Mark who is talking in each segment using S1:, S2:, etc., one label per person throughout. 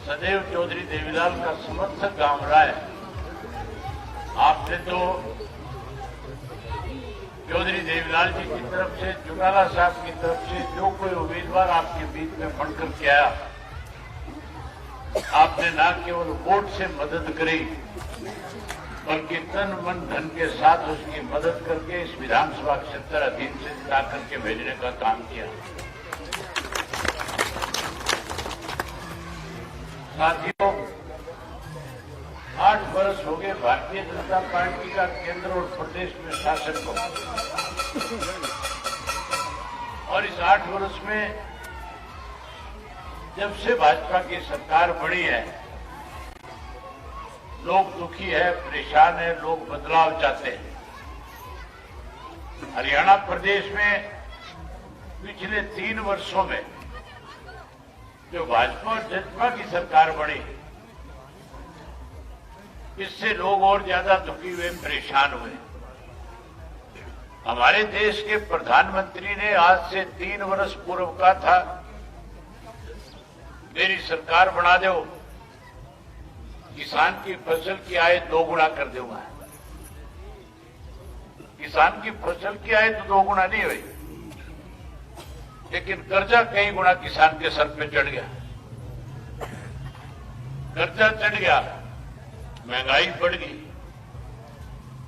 S1: सदैव चौधरी देवीलाल का समर्थक गांव रहा है। आपने तो चौधरी देवीलाल जी की तरफ से, चौटाला साहब की तरफ से जो कोई उम्मीदवार आपके बीच में बढ़कर के आया, आपने न केवल वोट से मदद करी बल्कि तन मन धन के साथ उसकी मदद करके इस विधानसभा क्षेत्र अधीन से जिता करके भेजने का काम किया। साथियों, 8 वर्ष हो गए भारतीय जनता पार्टी का केंद्र और प्रदेश में शासन को, और इस 8 वर्ष में जब से भाजपा की सरकार बनी है, लोग दुखी है, परेशान है, लोग बदलाव चाहते हैं। हरियाणा प्रदेश में पिछले 3 वर्षों में जो भाजपा और जनता की सरकार बनी, इससे लोग और ज्यादा दुखी हुए, परेशान हुए। हमारे देश के प्रधानमंत्री ने आज से 3 वर्ष पूर्व कहा था, मेरी सरकार बना दो, किसान की फसल की आय 2 गुना कर दूंगा। किसान की फसल की आय तो 2 गुना नहीं हुई, लेकिन कर्जा कई गुना किसान के सर पे चढ़ गया। कर्जा चढ़ गया, महंगाई बढ़ गई।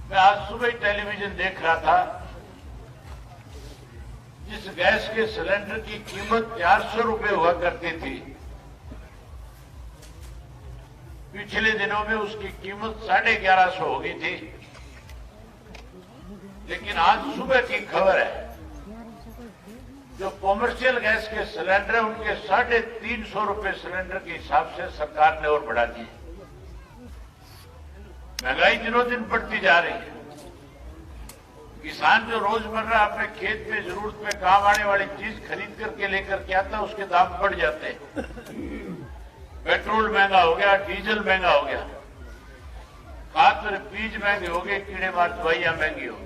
S1: मैं आज सुबह टेलीविजन देख रहा था, जिस गैस के सिलेंडर की कीमत 400 रुपए हुआ करती थी, पिछले दिनों में उसकी कीमत 1150 हो गई थी। लेकिन आज सुबह की खबर है, जो कॉमर्शियल गैस के सिलेंडर है उनके 350 रुपए सिलेंडर के हिसाब से सरकार ने और बढ़ा दिए। महंगाई दिनों दिन बढ़ती जा रही है। किसान जो रोजमर्रा अपने खेत में जरूरत में काम आने वाली चीज खरीद करके लेकर के आता, उसके दाम बढ़ जाते हैं। पेट्रोल महंगा हो गया, डीजल महंगा हो गया, खाद और बीज महंगे हो गए, कीड़े मार दवाइयां महंगी हो गई,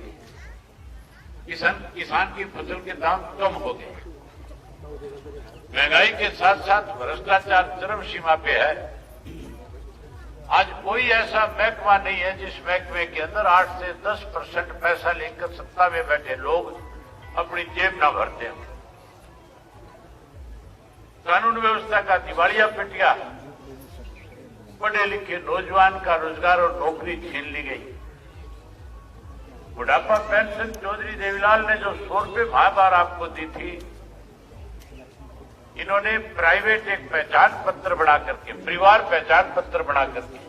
S1: किसान की फसल के दाम कम हो गए। महंगाई के साथ साथ भ्रष्टाचार चरम सीमा पे है। आज कोई ऐसा महकमा नहीं है जिस महकमे के अंदर 8 से 10% पैसा लेकर सत्ता में बैठे लोग अपनी जेब न भरते हैं। कानून व्यवस्था का दिवालिया पिटिया, पढ़े लिखे नौजवान का रोजगार और नौकरी छीन ली गई। बुढ़ापा पेंशन चौधरी देवीलाल ने जो 100 रुपए माहवार आपको दी थी, इन्होंने प्राइवेट एक पहचान पत्र बना करके, परिवार पहचान पत्र बना करके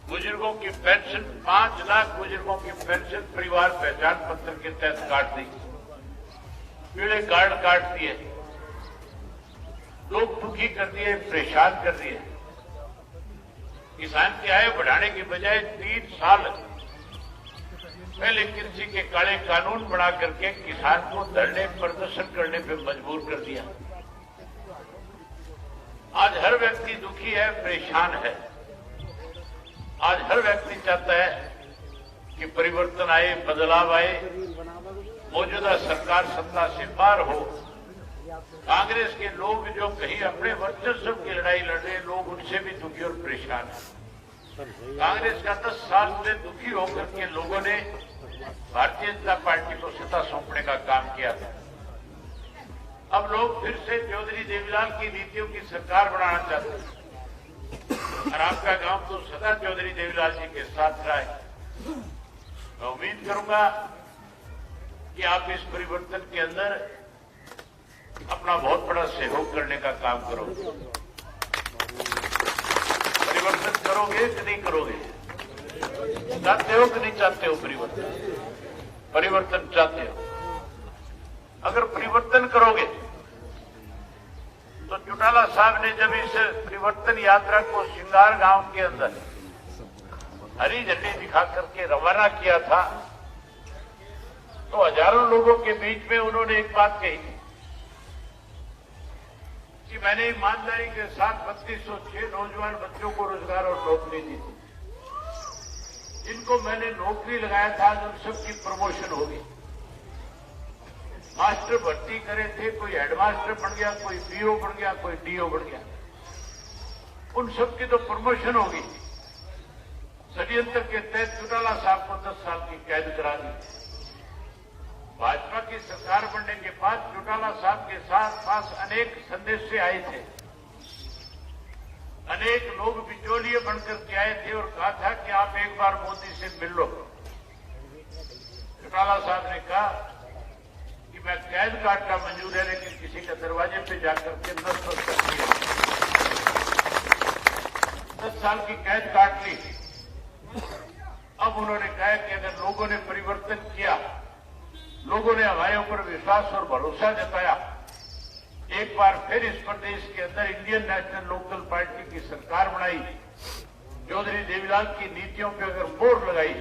S1: बुजुर्गों की पेंशन, 5 लाख बुजुर्गों की पेंशन परिवार पहचान पत्र के तहत काट दी। पीले कार्ड काट दिए, लोग दुखी कर दिए, परेशान कर दिए। किसान की आय बढ़ाने की बजाय 3 साल पहले कृषि के काले कानून बना करके किसान को धरने प्रदर्शन करने पे मजबूर कर दिया। आज हर व्यक्ति दुखी है, परेशान है। आज हर व्यक्ति चाहता है कि परिवर्तन आए, बदलाव आए, मौजूदा सरकार सत्ता से पार हो। कांग्रेस के लोग जो कहीं अपने वर्चस्व की लड़ाई लड़ रहे, लोग उनसे भी दुखी और परेशान हैं। कांग्रेस का 10 साल से दुखी होकर के लोगों ने भारतीय जनता पार्टी को सत्ता सौंपने का काम किया था। अब लोग फिर से चौधरी देवीलाल की नीतियों की सरकार बनाना चाहते हैं, और आपका गांव तो सदा चौधरी देवीलाल जी के साथ रहा है। मैं उम्मीद करूंगा कि आप इस परिवर्तन के अंदर अपना बहुत बड़ा सहयोग करने का काम करोगे। परिवर्तन करोगे कि नहीं करोगे? चाहते हो कि नहीं चाहते हो परिवर्तन? परिवर्तन चाहते हो। अगर परिवर्तन करोगे तो चौटाला साहब ने जब इस परिवर्तन यात्रा को सिंगार गांव के अंदर हरी झंडी दिखा करके रवाना किया था, तो हजारों लोगों के बीच में उन्होंने एक बात कही कि मैंने ईमानदारी के साथ 3206 नौजवान बच्चों को रोजगार और नौकरी दी थी। जिनको मैंने नौकरी लगाया था, उन सबकी प्रमोशन होगी। मास्टर भर्ती करे थे, कोई हेडमास्टर बन गया, कोई बीओ बन गया, कोई डीओ बन गया। उन सबकी तो प्रमोशन होगी। षड्यंत्र के तहत चौटाला साहब को 10 साल की कैद करा दी। भाजपा की सरकार बनने के बाद चौटाला साहब के साथ पास अनेक संदेश आए थे। अनेक लोग बिचौलिए बनकर के आए थे और कहा था कि आप एक बार मोदी से मिल लो। चौटाला साहब ने कहा कि मैं कैद काटना मंजूर है, लेकिन किसी के दरवाजे पे जाकर के 10 साल की कैद काट ली। अब उन्होंने कहा कि अगर लोगों ने परिवर्तन किया, लोगों ने हमारे ऊपर विश्वास और भरोसा जताया, एक बार फिर इस प्रदेश के अंदर इंडियन नेशनल लोकल पार्टी की सरकार बनाई, चौधरी देवीलाल की नीतियों पर अगर मोहर लगाई,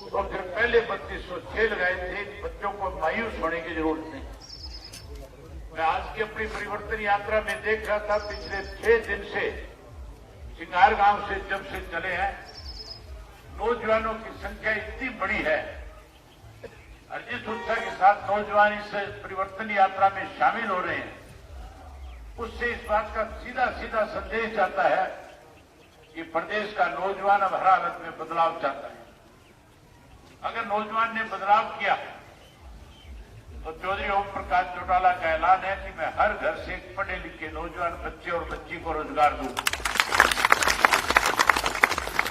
S1: तो फिर पहले 3206 लगाए थे। बच्चों को मायूस होने की जरूरत नहीं। मैं आज की अपनी परिवर्तन यात्रा में देख रहा था, पिछले 6 दिन से सिंगार गांव से जब से चले हैं, नौजवानों की संख्या इतनी बड़ी है और जिस उत्साह के साथ नौजवान इस परिवर्तन यात्रा में शामिल हो रहे हैं, उससे इस बात का सीधा सीधा संदेश आता है कि प्रदेश का नौजवान अब हर हालत में बदलाव चाहता है। अगर नौजवान ने बदलाव किया तो चौधरी ओम प्रकाश चौटाला का ऐलान है कि मैं हर घर से एक पढ़े लिखे नौजवान बच्चे और बच्ची को रोजगार दूं।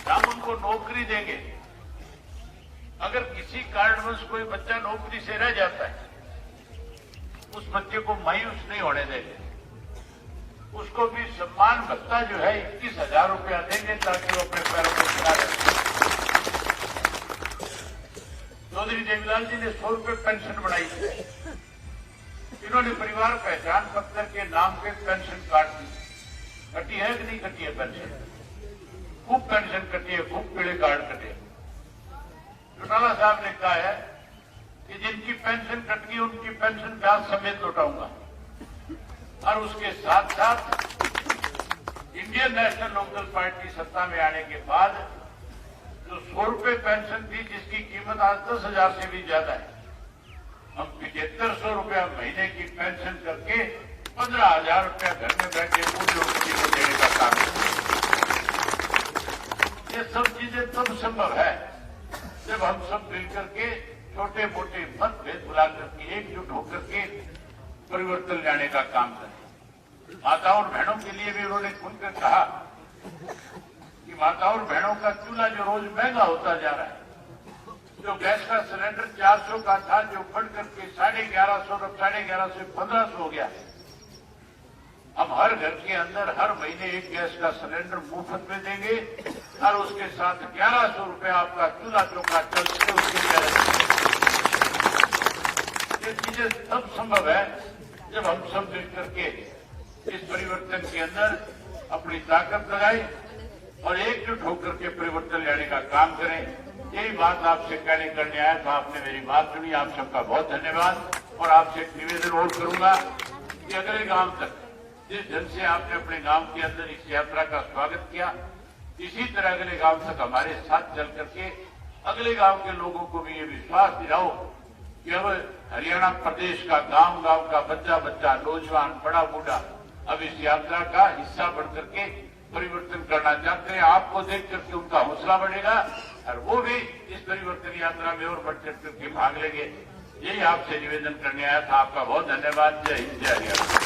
S1: हम उनको नौकरी देंगे। अगर किसी कारणवश कोई बच्चा नौकरी से रह जाता है, उस बच्चे को मायूस नहीं होने देंगे। उसको भी सम्मान भत्ता जो है 21,000 रुपया देंगे ताकि वो अपने पैरों पर खड़ा रहे। चौधरी देवीलाल जी ने 100 रुपये पेंशन बढ़ाई थी। इन्होंने परिवार पहचान पत्र के नाम पे पेंशन काट दी। कटी है कि नहीं कटी है पेंशन? खूब पेंशन कटी है, खूब पीड़े कार्ड कटे। चौटाला साहब ने कहा है कि जिनकी पेंशन कट गई उनकी पेंशन ब्याज समेत लौटाऊंगा। और उसके साथ साथ इंडियन नेशनल लोकल पार्टी सत्ता में आने के बाद जो 100 रुपये पेंशन थी, जिसकी कीमत आज 10,000 से भी ज्यादा है, हम 7500 रुपया महीने की पेंशन करके 15,000 रुपया घर में बैठे उद्योगपति को देने का काम है। ये सब चीजें तब संभव है जब हम सब मिलकर के छोटे मोटे मतभेद भुला करके एकजुट होकर के परिवर्तन लाने का काम करें। माताओं और बहनों के लिए भी उन्होंने खुलकर कहा कि माताओं और बहनों का चूल्हा जो रोज महंगा होता जा रहा है, जो गैस का सिलेंडर 400 का था, जो बढ़ करके 1150 से 1500 हो गया, हम हर घर के अंदर हर महीने एक गैस का सिलेंडर मुफ्त में देंगे और उसके साथ 1100 रुपया आपका चूल्हा चौका चल सके उसके लिए। ये चीजें तब संभव है जब हम सब मिलकर के इस परिवर्तन के अंदर अपनी ताकत लगाएं और एकजुट होकर के परिवर्तन लाने का काम करें। यही बात आपसे कहने करने आया था, आपने मेरी बात सुनी, आप सबका बहुत धन्यवाद। और आपसे एक निवेदन और करूंगा कि अगले गांव तक जिस ढंग से आपने अपने गांव के अंदर इस यात्रा का स्वागत किया, इसी तरह अगले गांव तक हमारे साथ चल करके अगले गांव के लोगों को भी ये विश्वास दिलाओ कि अब हरियाणा प्रदेश का गांव गांव का बच्चा बच्चा, नौजवान, बड़ा बूढ़ा अब इस यात्रा का हिस्सा बढ़ करके परिवर्तन करना चाहते हैं। आपको देख करके उनका हौसला बढ़ेगा और वो भी इस परिवर्तन यात्रा में और बढ़ चढ़ करके भाग लेंगे। यही आपसे निवेदन करने आया था। आपका बहुत धन्यवाद। जय हिंद, जय हरियाणा।